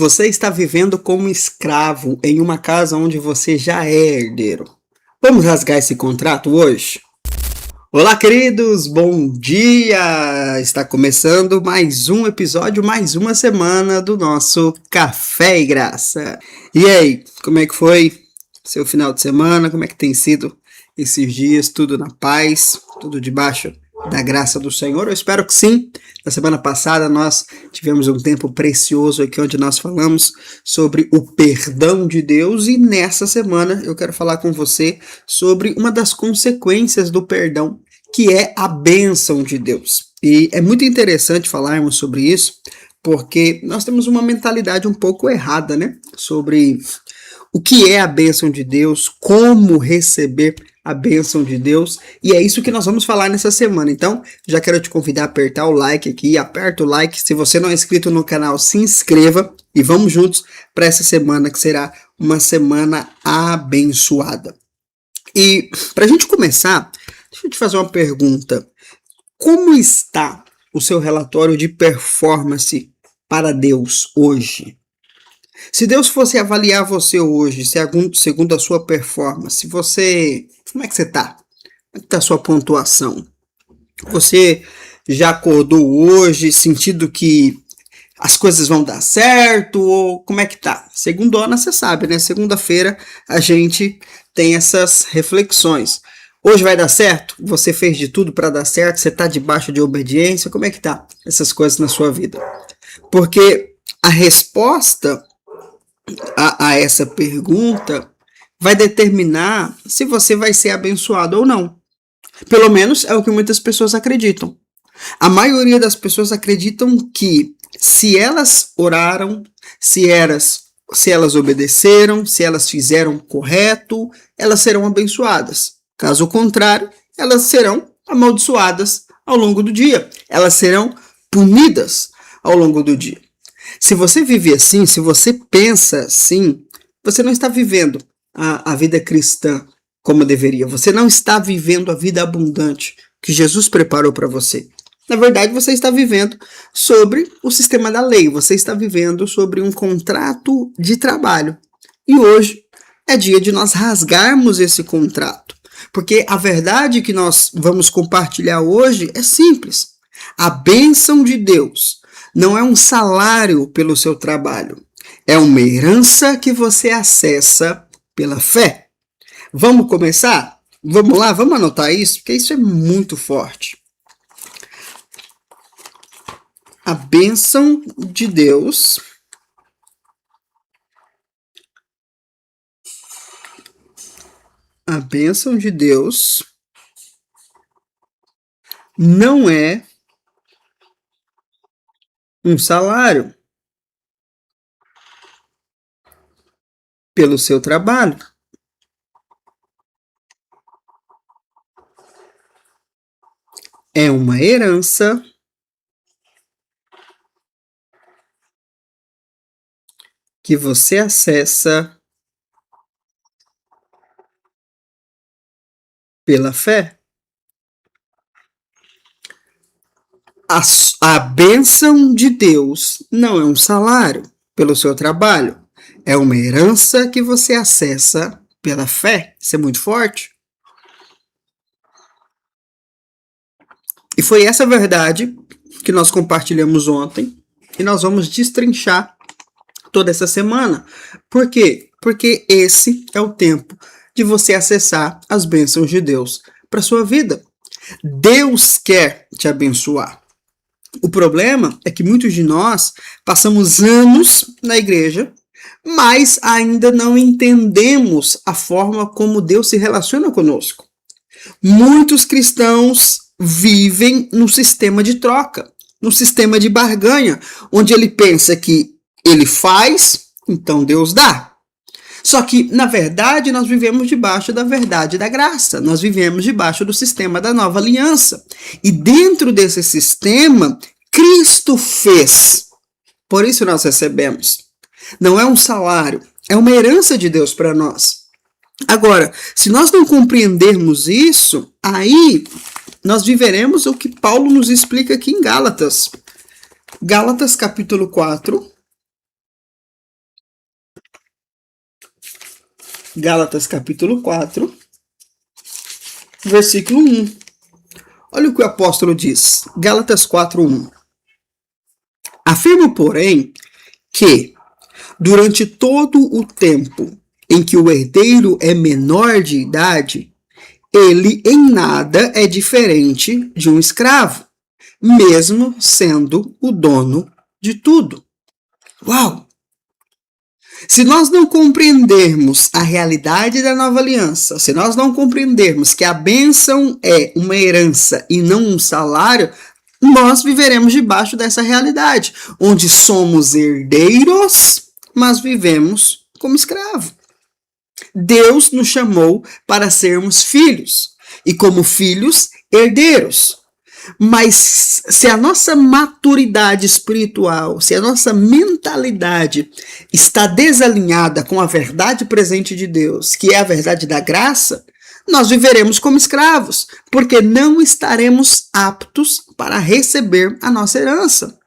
Você está vivendo como escravo em uma casa onde você já é herdeiro. Vamos rasgar esse contrato hoje? Olá, queridos, bom dia! Está começando mais um episódio, mais uma semana do nosso Café e Graça. E aí, como é que foi seu final de semana? Como é que tem sido esses dias? Tudo na paz? Tudo debaixo da graça do Senhor? Eu espero que sim. Na semana passada nós tivemos um tempo precioso aqui onde nós falamos sobre o perdão de Deus e nessa semana eu quero falar com você sobre uma das consequências do perdão, que é a bênção de Deus. E é muito interessante falarmos sobre isso, porque nós temos uma mentalidade um pouco errada, né? Sobre o que é a bênção de Deus, como receber a bênção de Deus, e é isso que nós vamos falar nessa semana. Então, já quero te convidar a apertar o like aqui, aperta o like. Se você não é inscrito no canal, se inscreva e vamos juntos para essa semana que será uma semana abençoada. E para a gente começar, deixa eu te fazer uma pergunta. Como está o seu relatório de performance para Deus hoje? Se Deus fosse avaliar você hoje, segundo a sua performance, como é que você está? Como é que está a sua pontuação? Você já acordou hoje sentindo que as coisas vão dar certo? Ou como é que tá? Segundona, você sabe, né? Segunda-feira a gente tem essas reflexões. Hoje vai dar certo? Você fez de tudo para dar certo? Você está debaixo de obediência? Como é que tá essas coisas na sua vida? Porque a resposta a essa pergunta vai determinar se você vai ser abençoado ou não. Pelo menos é o que muitas pessoas acreditam. A maioria das pessoas acreditam que se elas oraram, se elas obedeceram, se elas fizeram correto, elas serão abençoadas. Caso contrário, elas serão amaldiçoadas ao longo do dia. Elas serão punidas ao longo do dia. Se você vive assim, se você pensa assim, você não está vivendo a vida cristã como deveria. Você não está vivendo a vida abundante que Jesus preparou para você. Na verdade, você está vivendo sobre o sistema da lei. Você está vivendo sobre um contrato de trabalho. E hoje é dia de nós rasgarmos esse contrato. Porque a verdade que nós vamos compartilhar hoje é simples. A bênção de Deus não é um salário pelo seu trabalho. É uma herança que você acessa pela fé. Vamos começar? Vamos lá, vamos anotar isso, porque isso é muito forte. A bênção de Deus não é um salário pelo seu trabalho. É uma herança que você acessa pela fé. A bênção de Deus não é um salário pelo seu trabalho. É uma herança que você acessa pela fé. Isso é muito forte. E foi essa verdade que nós compartilhamos ontem e nós vamos destrinchar toda essa semana. Por quê? Porque esse é o tempo de você acessar as bênçãos de Deus para sua vida. Deus quer te abençoar. O problema é que muitos de nós passamos anos na igreja, mas ainda não entendemos a forma como Deus se relaciona conosco. Muitos cristãos vivem num sistema de troca, num sistema de barganha, onde ele pensa que ele faz, então Deus dá. Só que, na verdade, nós vivemos debaixo da verdade da graça. Nós vivemos debaixo do sistema da nova aliança. E dentro desse sistema, Cristo fez. Por isso nós recebemos. Não é um salário, é uma herança de Deus para nós. Agora, se nós não compreendermos isso, aí nós viveremos o que Paulo nos explica aqui em Gálatas. Gálatas capítulo 4, Gálatas capítulo 4, versículo 1. Olha o que o apóstolo diz. Gálatas 4:1. Afirmo, porém, que durante todo o tempo em que o herdeiro é menor de idade, ele em nada é diferente de um escravo, mesmo sendo o dono de tudo. Uau! Se nós não compreendermos a realidade da nova aliança, se nós não compreendermos que a bênção é uma herança e não um salário, nós viveremos debaixo dessa realidade, onde somos herdeiros, mas vivemos como escravo. Deus nos chamou para sermos filhos, e como filhos, herdeiros. Mas se a nossa maturidade espiritual, se a nossa mentalidade está desalinhada com a verdade presente de Deus, que é a verdade da graça, nós viveremos como escravos, porque não estaremos aptos para receber a nossa herança.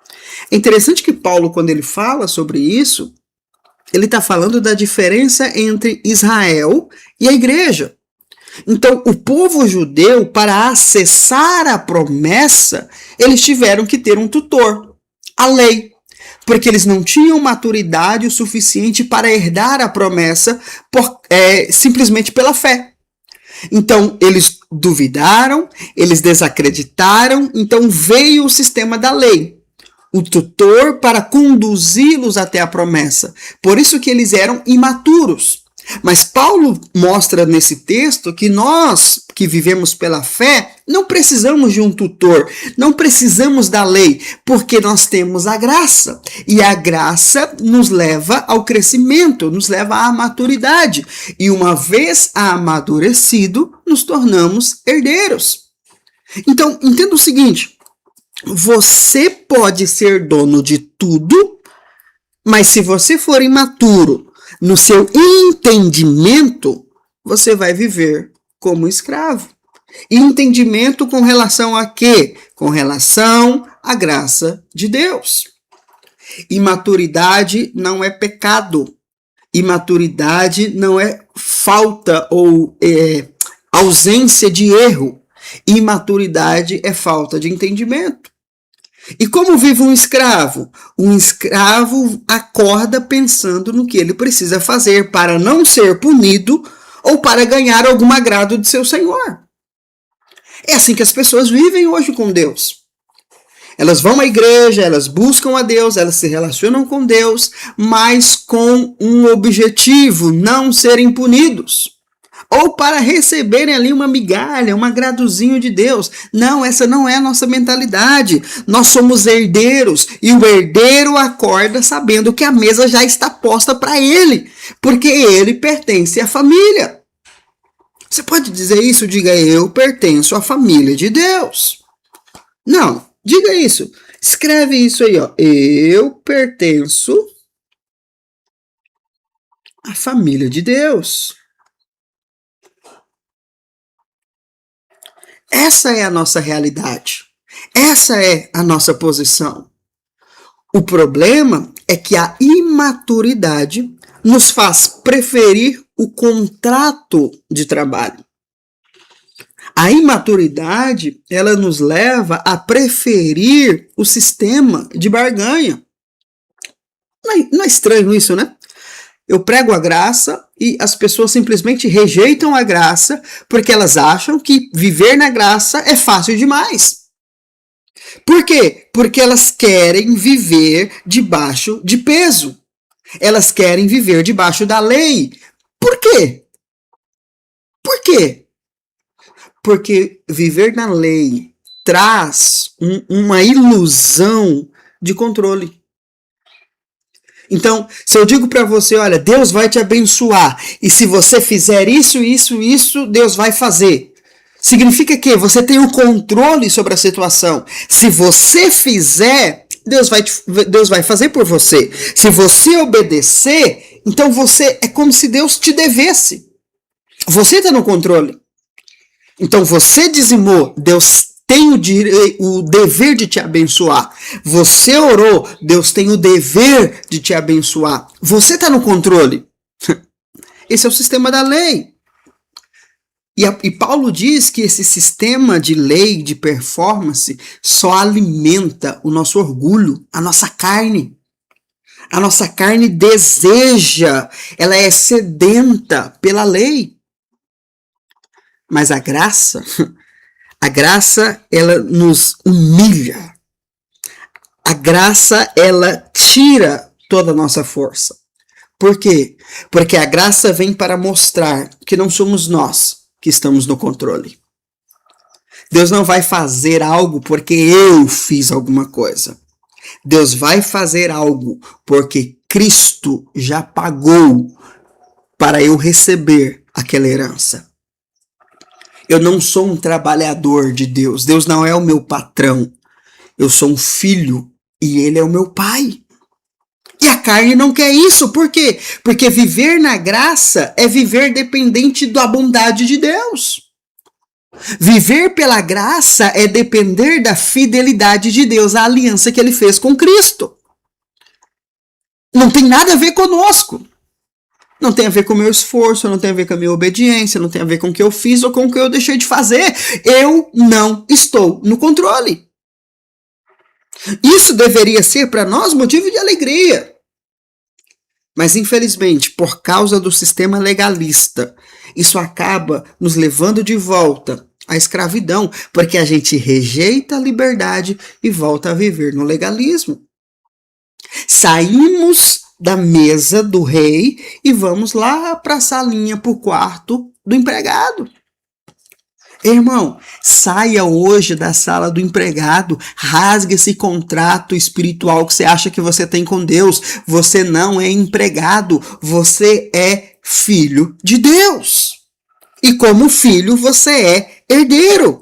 É interessante que Paulo, quando ele fala sobre isso, ele está falando da diferença entre Israel e a igreja. Então, o povo judeu, para acessar a promessa, eles tiveram que ter um tutor, a lei, porque eles não tinham maturidade o suficiente para herdar a promessa simplesmente pela fé. Então, eles duvidaram, eles desacreditaram, então veio o sistema da lei, o tutor para conduzi-los até a promessa. Por isso que eles eram imaturos. Mas Paulo mostra nesse texto que nós, que vivemos pela fé, não precisamos de um tutor, não precisamos da lei, porque nós temos a graça. E a graça nos leva ao crescimento, nos leva à maturidade. E uma vez amadurecido, nos tornamos herdeiros. Então, entenda o seguinte, você pode ser dono de tudo, mas se você for imaturo, no seu entendimento, você vai viver como escravo. E entendimento com relação a quê? Com relação à graça de Deus. Imaturidade não é pecado. Imaturidade não é falta ou ausência de erro. Imaturidade é falta de entendimento. E como vive um escravo? Um escravo acorda pensando no que ele precisa fazer para não ser punido ou para ganhar algum agrado de seu senhor. É assim que as pessoas vivem hoje com Deus. Elas vão à igreja, elas buscam a Deus, elas se relacionam com Deus, mas com um objetivo, não serem punidos. Ou para receberem ali uma migalha, um agradozinho de Deus. Não, essa não é a nossa mentalidade. Nós somos herdeiros e o herdeiro acorda sabendo que a mesa já está posta para ele, porque ele pertence à família. Você pode dizer isso? Diga, eu pertenço à família de Deus. Não, diga isso. Escreve isso aí, ó. Eu pertenço à família de Deus. Essa é a nossa realidade. Essa é a nossa posição. O problema é que a imaturidade nos faz preferir o contrato de trabalho. A imaturidade, ela nos leva a preferir o sistema de barganha. Não é estranho isso, né? Eu prego a graça e as pessoas simplesmente rejeitam a graça porque elas acham que viver na graça é fácil demais. Por quê? Porque elas querem viver debaixo de peso. Elas querem viver debaixo da lei. Por quê? Por quê? Porque viver na lei traz uma ilusão de controle. Então, se eu digo para você, olha, Deus vai te abençoar, e se você fizer isso, Deus vai fazer. Significa que você tem o controle sobre a situação. Se você fizer, Deus vai fazer por você. Se você obedecer, então é como se Deus te devesse. Você está no controle. Então você dizimou, Deus tem o dever de te abençoar. Você orou, Deus tem o dever de te abençoar. Você está no controle. Esse é o sistema da lei. E Paulo diz que esse sistema de lei, de performance, só alimenta o nosso orgulho, a nossa carne. A nossa carne deseja, ela é sedenta pela lei. Mas a graça, ela nos humilha. A graça, ela tira toda a nossa força. Por quê? Porque a graça vem para mostrar que não somos nós que estamos no controle. Deus não vai fazer algo porque eu fiz alguma coisa. Deus vai fazer algo porque Cristo já pagou para eu receber aquela herança. Eu não sou um trabalhador de Deus. Deus não é o meu patrão. Eu sou um filho e Ele é o meu pai. E a carne não quer isso. Por quê? Porque viver na graça é viver dependente da bondade de Deus. Viver pela graça é depender da fidelidade de Deus, a aliança que Ele fez com Cristo. Não tem nada a ver conosco. Não tem a ver com o meu esforço, não tem a ver com a minha obediência, não tem a ver com o que eu fiz ou com o que eu deixei de fazer. Eu não estou no controle. Isso deveria ser para nós motivo de alegria. Mas, infelizmente, por causa do sistema legalista, isso acaba nos levando de volta à escravidão, porque a gente rejeita a liberdade e volta a viver no legalismo. Saímos da mesa do rei e vamos lá para a salinha, para o quarto do empregado. Irmão, saia hoje da sala do empregado, rasgue esse contrato espiritual que você acha que você tem com Deus. Você não é empregado, você é filho de Deus. E como filho, você é herdeiro.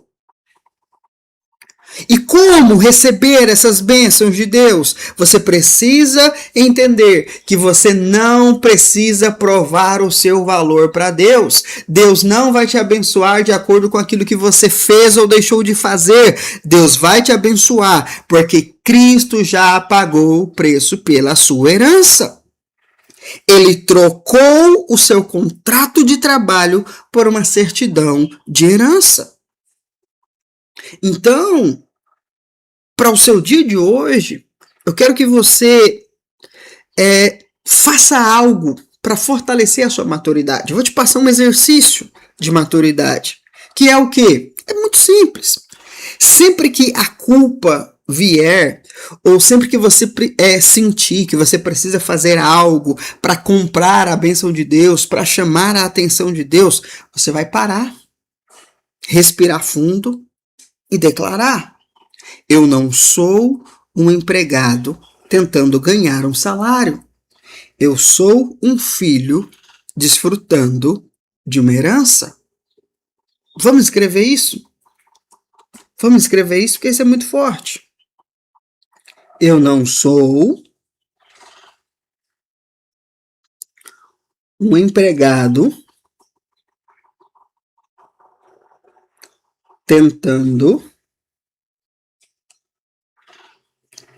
E como receber essas bênçãos de Deus? Você precisa entender que você não precisa provar o seu valor para Deus. Deus não vai te abençoar de acordo com aquilo que você fez ou deixou de fazer. Deus vai te abençoar porque Cristo já pagou o preço pela sua herança. Ele trocou o seu contrato de trabalho por uma certidão de herança. Então, para o seu dia de hoje, eu quero que você faça algo para fortalecer a sua maturidade. Eu vou te passar um exercício de maturidade, que é o quê? É muito simples. Sempre que a culpa vier, ou sempre que você sentir que você precisa fazer algo para comprar a bênção de Deus, para chamar a atenção de Deus, você vai parar, respirar fundo e declarar: eu não sou um empregado tentando ganhar um salário. Eu sou um filho desfrutando de uma herança. Vamos escrever isso? Vamos escrever isso porque isso é muito forte. Eu não sou um empregado tentando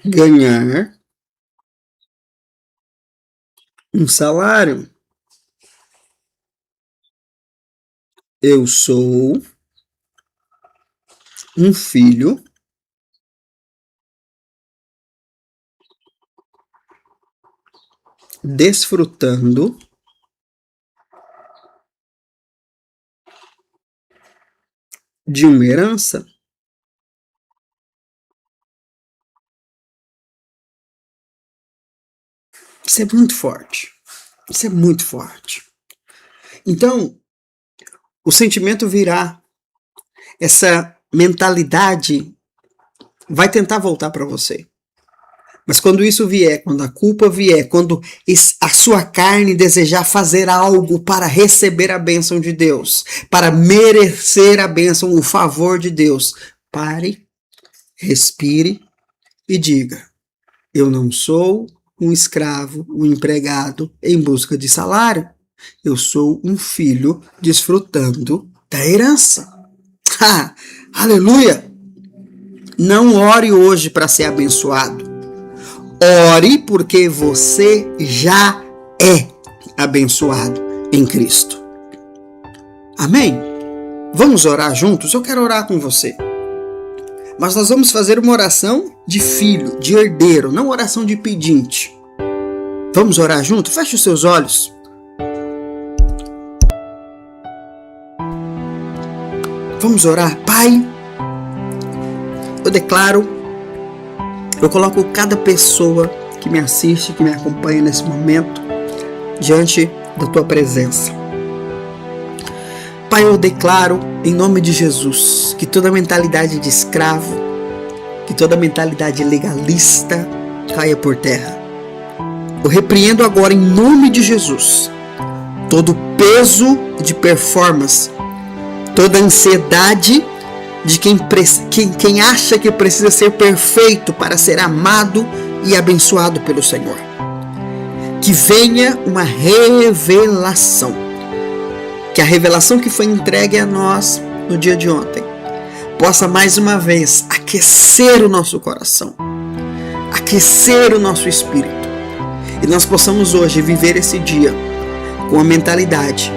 ganhar um salário. Eu sou um filho desfrutando de uma herança. Isso é muito forte. Isso é muito forte. Então, o sentimento virá, essa mentalidade vai tentar voltar para você. Mas quando isso vier, quando a culpa vier, quando a sua carne desejar fazer algo para receber a bênção de Deus, para merecer a bênção, o favor de Deus, pare, respire e diga: eu não sou um escravo, um empregado em busca de salário. Eu sou um filho desfrutando da herança. Aleluia! Não ore hoje para ser abençoado. Ore porque você já é abençoado. em Cristo. Amém? Vamos orar juntos? Eu quero orar com você. Mas nós vamos fazer uma oração de filho, de herdeiro, não oração de pedinte. Vamos orar juntos? Feche os seus olhos. Vamos orar. Pai, eu coloco cada pessoa que me assiste, que me acompanha nesse momento, diante da tua presença. Pai, eu declaro, em nome de Jesus, que toda mentalidade de escravo, que toda mentalidade legalista caia por terra. Eu repreendo agora, em nome de Jesus, todo peso de performance, toda ansiedade de quem acha que precisa ser perfeito para ser amado e abençoado pelo Senhor. Que venha uma revelação. Que a revelação que foi entregue a nós no dia de ontem possa mais uma vez aquecer o nosso coração, aquecer o nosso espírito. E nós possamos hoje viver esse dia com a mentalidade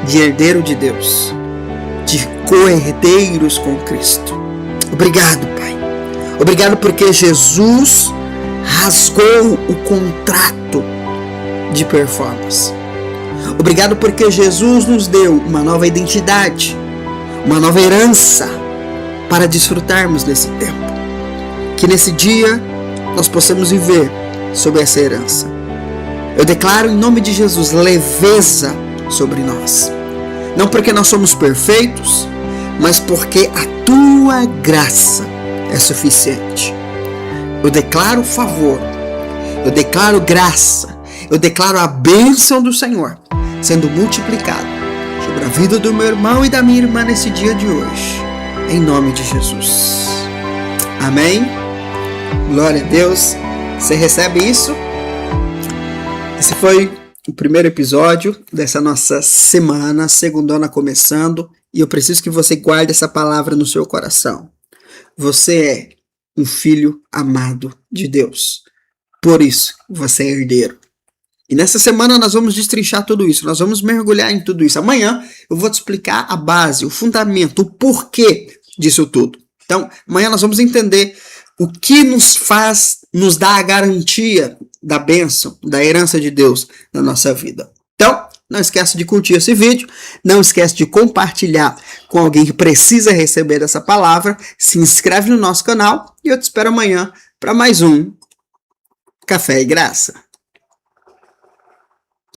de herdeiro de Deus, de co-herdeiros com Cristo. Obrigado, Pai. Obrigado porque Jesus rasgou o contrato de performance. Obrigado porque Jesus nos deu uma nova identidade, uma nova herança para desfrutarmos desse tempo. Que nesse dia nós possamos viver sobre essa herança. Eu declaro em nome de Jesus leveza sobre nós. Não porque nós somos perfeitos, mas porque a tua graça é suficiente. Eu declaro favor, eu declaro graça, eu declaro a bênção do Senhor sendo multiplicado sobre a vida do meu irmão e da minha irmã nesse dia de hoje, em nome de Jesus. Amém? Glória a Deus. Você recebe isso? Esse foi o primeiro episódio dessa nossa semana, segundona começando, e eu preciso que você guarde essa palavra no seu coração. Você é um filho amado de Deus. Por isso, você é herdeiro. E nessa semana nós vamos destrinchar tudo isso, nós vamos mergulhar em tudo isso. Amanhã eu vou te explicar a base, o fundamento, o porquê disso tudo. Então, amanhã nós vamos entender o que nos dá a garantia da bênção, da herança de Deus na nossa vida. Então, não esquece de curtir esse vídeo, não esquece de compartilhar com alguém que precisa receber essa palavra, se inscreve no nosso canal e eu te espero amanhã para mais um Café e Graça.